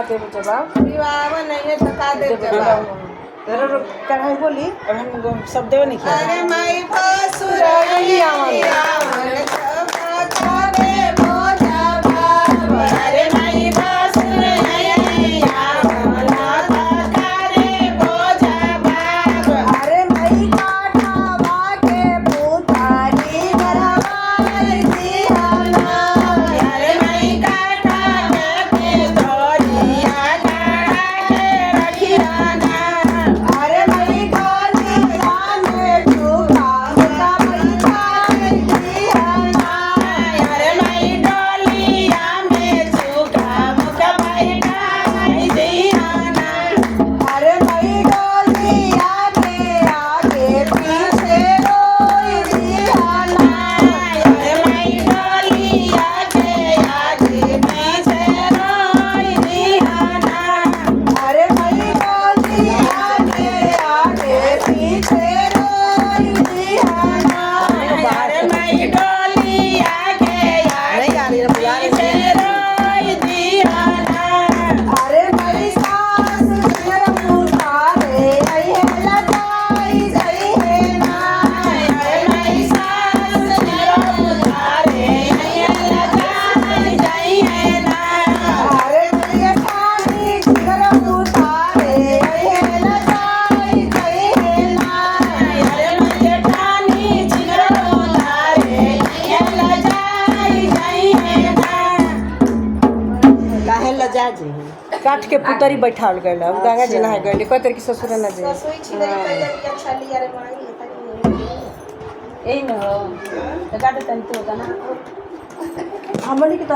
देवे जवाब विवाह नहीं है तो का दे जवाब जरूर कढ़ाई बोली और हम सब देवे नहीं किया अरे माई भसुर आवन चपका दे मोजा बाब अरे माई भसुर आवन चपका दे मोजा बाब अरे माई काठावा के पुतारी बरवाई दियाना अरे माई काठावा के तोरिया काढ़ा के रखियाना अरे माई गोलिया में झूठा मुका बैठाई दियाना अरे माई डोलिया में झूठा मुका बैठाई दियाना अरे माई डोलिया में आगे पीछे रोई दियाना अरे माई डोलिया के आगे पीछे रोई दियाना अरे माई डोलिया के आगे पीछे रोई दियाना अरे माई डोलिया के आगे पीछे रोई दियाना अरे माई सास घर पुकारे अये लगाई जई है ना अरे माई सास घर पुकारे अये लगाई जई है ना अरे माई सानी घर पुकारे अये लगाई जई है ना अरे माई सानी घर पुकारे अये लगाई जई है ना काहे लजा जी काट के पुतरी बैठाल गइल अब गंगा जी नहा गइल कतर की ससुर न जे सोई छिले पहले भी अच्छा लिया रे मांगी तनी एही न हो तो काटे तन तो ना हमनी के तो